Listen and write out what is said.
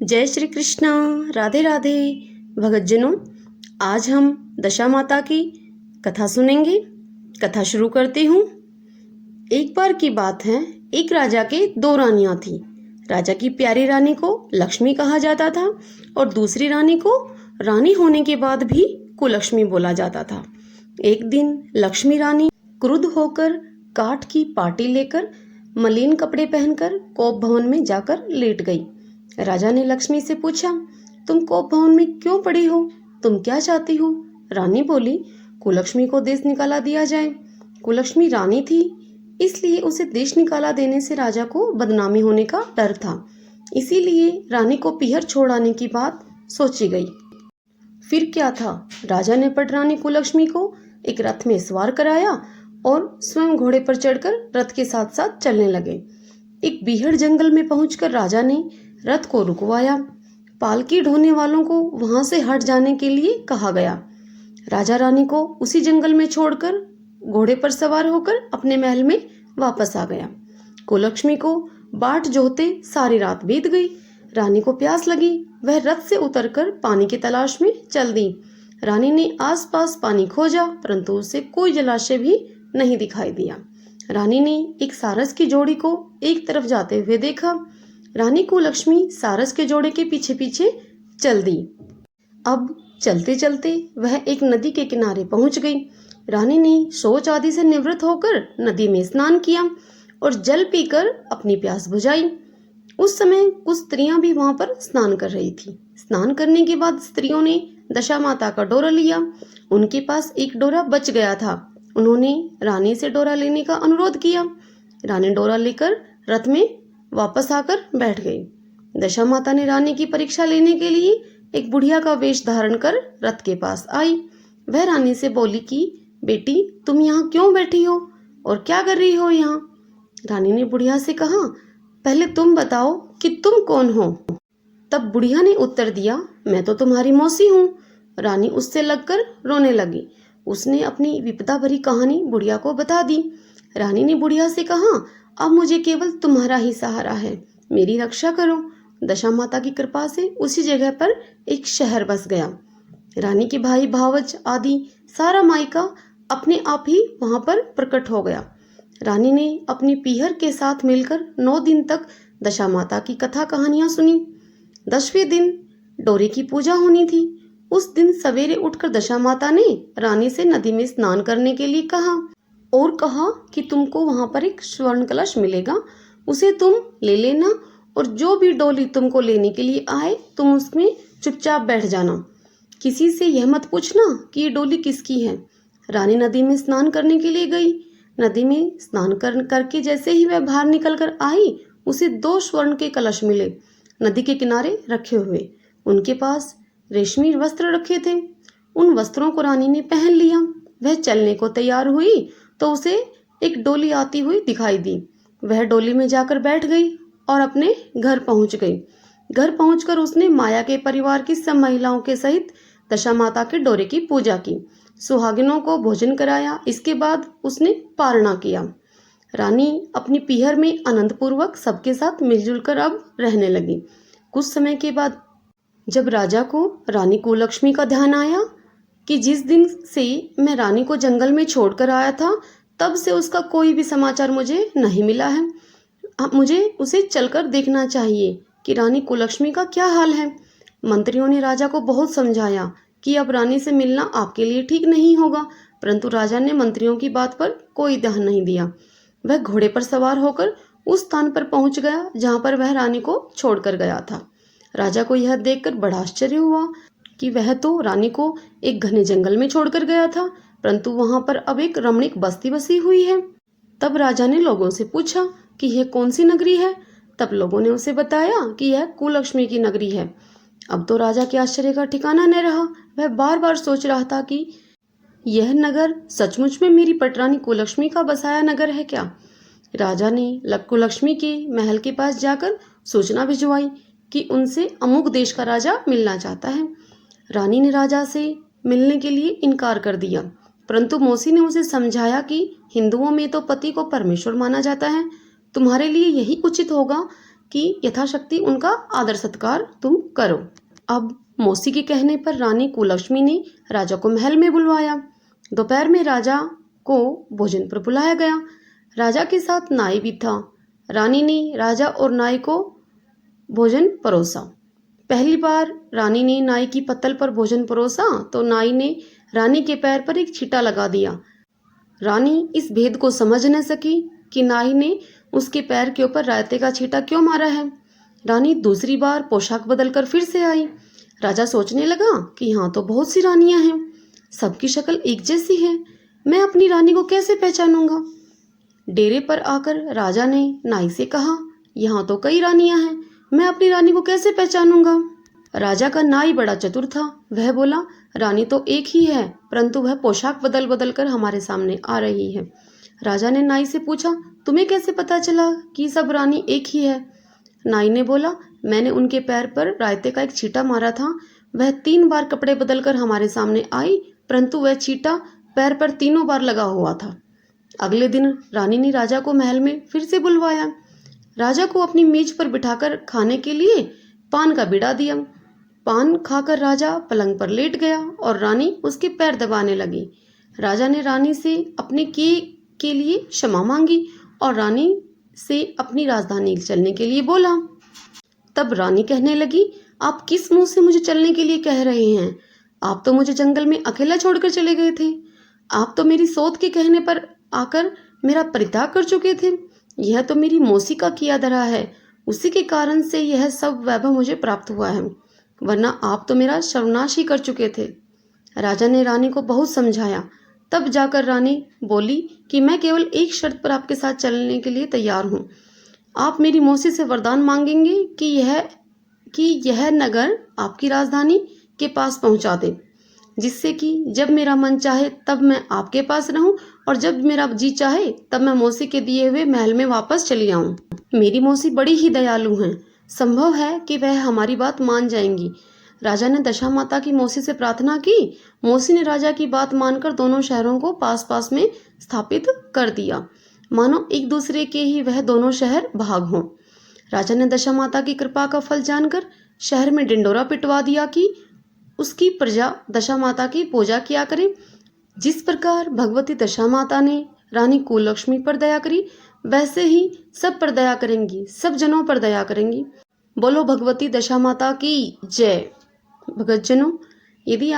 जय श्री कृष्णा। राधे राधे भगतजनों, आज हम दशा माता की कथा सुनेंगे। कथा शुरू करती हूँ। एक बार की बात है, एक राजा के दो रानियां थी। राजा की प्यारी रानी को लक्ष्मी कहा जाता था और दूसरी रानी को रानी होने के बाद भी कुलक्ष्मी बोला जाता था। एक दिन लक्ष्मी रानी क्रुद्ध होकर काठ की पाटी लेकर मलिन कपड़े पहनकर कोप भवन में जाकर लेट गई। राजा ने लक्ष्मी से पूछा, तुम कोप भवन में क्यों पड़ी हो? तुम क्या चाहती हो? रानी बोली, कुलक्ष्मी को देश निकाला दिया जाए। कुलक्ष्मी रानी थी, इसलिए उसे देश निकाला देने से राजा को बदनामी होने का डर था। इसीलिए रानी को पीहर छोड़ाने की बात सोची गई। फिर क्या था, राजा ने पटरानी कुलक्ष्मी को एक रथ में सवार कराया और स्वयं घोड़े पर चढ़कर रथ के साथ साथ चलने लगे। एक बीहड़ जंगल में पहुंचकर राजा ने रथ को रुकवाया। पालकी ढोने वालों को वहां से हट जाने के लिए कहा गया। राजा रानी को उसी जंगल में छोड़कर घोड़े पर सवार होकर अपने महल में वापस आ गया। कुलक्ष्मी को बाट जोहते सारी रात बीत गई। रानी को प्यास लगी, वह रथ से उतरकर पानी की तलाश में चल दी। रानी ने आसपास पानी खोजा, परंतु उसे कोई जलाशय भी नहीं दिखाई दिया। रानी ने एक सारस की जोड़ी को एक तरफ जाते हुए देखा। रानी कुलक्ष्मी सारस के जोड़े के पीछे पीछे चल दी। अब चलते चलते वह एक नदी के किनारे पहुंच गई। रानी ने शौच आदि से निवृत्त होकर नदी में स्नान किया और जल पीकर अपनी प्यास बुझाई। उस समय कुछ स्त्रियां भी वहां पर स्नान कर रही थी। स्नान करने के बाद स्त्रियों ने दशा माता का डोरा लिया। उनके पास एक डोरा बच गया था। उन्होंने रानी से डोरा लेने का अनुरोध किया। रानी डोरा लेकर रथ में वापस आकर बैठ गई। दशा माता ने रानी की परीक्षा लेने के लिए एक बुढ़िया का वेश धारण कर रथ के पास आई। वह रानी से बोली कि बेटी, तुम यहाँ क्यों बैठी हो और क्या कर रही हो यहाँ? रानी ने बुढ़िया से कहा, पहले तुम बताओ कि तुम कौन हो? तब बुढ़िया ने उत्तर दिया, मैं तो तुम्हारी मौसी हूँ। रानी उससे लगकर रोने लगी। उसने अपनी विपदा भरी कहानी बुढ़िया को बता दी। रानी ने बुढ़िया से कहा, अब मुझे केवल तुम्हारा ही सहारा है, मेरी रक्षा करो। दशा माता की कृपा से उसी जगह पर एक शहर बस गया। रानी के भाई भावज आदि सारा मायका अपने आप ही वहां पर प्रकट हो गया। रानी ने अपनी पीहर के साथ मिलकर 9 दिन तक दशा माता की कथा कहानियां सुनी। 10वें दिन डोरे की पूजा होनी थी। उस दिन सवेरे उठकर दशा माता ने रानी से नदी में स्नान करने के लिए कहा और कहा कि तुमको वहां पर एक स्वर्ण कलश मिलेगा, उसे तुम ले लेना और जो भी डोली तुमको लेने के लिए आए तुम उसमें चुपचाप बैठ जाना। किसी से यह मत पूछना कि ये डोली किसकी है। रानी नदी में स्नान करने के लिए गई। नदी में स्नान करके जैसे ही वह बाहर निकल कर आई, उसे 2 स्वर्ण के कलश मिले, नदी के किनारे रखे हुए। उनके पास रेशमी वस्त्र रखे थे। उन वस्त्रों को रानी ने पहन लिया। वह चलने को तैयार हुई तो उसे एक डोली आती हुई दिखाई दी। वह डोली में जाकर बैठ गई और अपने घर पहुंच गई। घर पहुंचकर उसने माया के परिवार की सब महिलाओं के सहित दशा माता के डोरे की पूजा की, सुहागिनों को भोजन कराया। इसके बाद उसने पारणा किया। रानी अपनी पीहर में आनंद पूर्वक सबके साथ मिलजुल कर अब रहने लगी। कुछ समय के बाद जब राजा को रानी कुलक्ष्मी का ध्यान आया कि जिस दिन से मैं रानी को जंगल में छोड़कर आया था, तब से उसका कोई भी समाचार मुझे नहीं मिला है। अब मुझे उसे चलकर देखना चाहिए कि रानी कुलक्ष्मी का क्या हाल है। मंत्रियों ने राजा को बहुत समझाया कि अब रानी से मिलना आपके लिए ठीक नहीं होगा, परंतु राजा ने मंत्रियों की बात पर कोई ध्यान नहीं दिया। वह घोड़े पर सवार होकर उस स्थान पर पहुंच गया जहां पर वह रानी को छोड़कर गया था। राजा को यह देखकर बड़ा आश्चर्य हुआ कि वह तो रानी को एक घने जंगल में छोड़कर गया था, परंतु वहां पर अब एक रमणीक बस्ती बसी हुई है। तब राजा ने लोगों से पूछा कि यह कौन सी नगरी है। तब लोगों ने उसे बताया कि यह कुलक्ष्मी की नगरी है। अब तो राजा के आश्चर्य का ठिकाना न रहा। वह बार बार सोच रहा था कि यह नगर सचमुच में मेरी पटरानी कुलक्ष्मी का बसाया नगर है क्या। राजा ने कुलक्ष्मी के महल के पास जाकर सूचना भिजवाई कि उनसे अमुक देश का राजा मिलना चाहता है। रानी ने राजा से मिलने के लिए इनकार कर दिया, परंतु मौसी ने उसे समझाया कि हिंदुओं में तो पति को परमेश्वर माना जाता है। तुम्हारे लिए यही उचित होगा कि यथाशक्ति उनका आदर सत्कार तुम करो। अब मौसी के कहने पर रानी कुलक्ष्मी ने राजा को महल में बुलवाया। दोपहर में राजा को भोजन पर बुलाया गया। राजा के साथ नाई भी था। रानी ने राजा और नाई को भोजन परोसा। पहली बार रानी ने नाई की पत्तल पर भोजन परोसा तो नाई ने रानी के पैर पर एक छींटा लगा दिया। रानी इस भेद को समझ न सकी कि नाई ने उसके पैर के ऊपर रायते का छींटा क्यों मारा है। रानी दूसरी बार पोशाक बदलकर फिर से आई। राजा सोचने लगा कि यहाँ तो बहुत सी रानियां हैं, सबकी शक्ल एक जैसी है, मैं अपनी रानी को कैसे पहचानूंगा। डेरे पर आकर राजा ने नाई से कहा, यहाँ तो कई रानियां हैं, मैं अपनी रानी को कैसे पहचानूंगा। राजा का नाई बड़ा चतुर था। वह बोला, रानी तो एक ही है, परंतु वह पोशाक बदल बदल कर हमारे सामने आ रही है। राजा ने नाई से पूछा, तुम्हें कैसे पता चला कि सब रानी एक ही है। नाई ने बोला, मैंने उनके पैर पर रायते का एक छींटा मारा था। वह 3 बार कपड़े बदलकर हमारे सामने आई, परंतु वह छींटा पैर पर तीनों बार लगा हुआ था। अगले दिन रानी ने राजा को महल में फिर से बुलवाया। राजा को अपनी मेज पर बिठाकर खाने के लिए पान का बीड़ा दिया। पान खाकर राजा पलंग पर लेट गया और रानी उसके पैर दबाने लगी। राजा ने रानी से अपने किए के लिए क्षमा मांगी और रानी से अपनी राजधानी चलने के लिए बोला। तब रानी कहने लगी, आप किस मुंह से मुझे चलने के लिए कह रहे हैं? आप तो मुझे जंगल में अकेला छोड़कर चले गए थे। आप तो मेरी सौत के कहने पर आकर मेरा परित्याग कर चुके थे। यह तो मेरी मौसी का किया धरा है, उसी के कारण से यह सब वैभव मुझे प्राप्त हुआ है, वरना आप तो मेरा सर्वनाश ही कर चुके थे। राजा ने रानी को बहुत समझाया। तब जाकर रानी बोली कि मैं केवल एक शर्त पर आपके साथ चलने के लिए तैयार हूँ। आप मेरी मौसी से वरदान मांगेंगे कि यह नगर आपकी राजधानी के पास पहुंचा दे, जिससे कि जब मेरा मन चाहे तब मैं आपके पास रहूं और जब मेरा जी चाहे तब मैं मौसी के दिए हुए महल में वापस चली आऊं। मेरी मौसी बड़ी ही दयालु हैं, संभव है कि वह हमारी बात मान जाएंगी। राजा ने दशा माता की मौसी से प्रार्थना की। मौसी ने राजा की बात मानकर दोनों शहरों को पास पास में स्थापित कर दिया, मानो एक दूसरे के ही वह दोनों शहर भाग हों। राजा ने दशा माता की कृपा का फल जानकर शहर में डिंडोरा पिटवा दिया कि उसकी प्रजा दशा माता की पूजा किया करे। जिस प्रकार भगवती दशा माता ने रानी कुलक्ष्मी पर दया करी, वैसे ही सब पर दया करेंगी, सब जनों पर दया करेंगी। बोलो भगवती दशा माता की जय। भगतजनों, यदि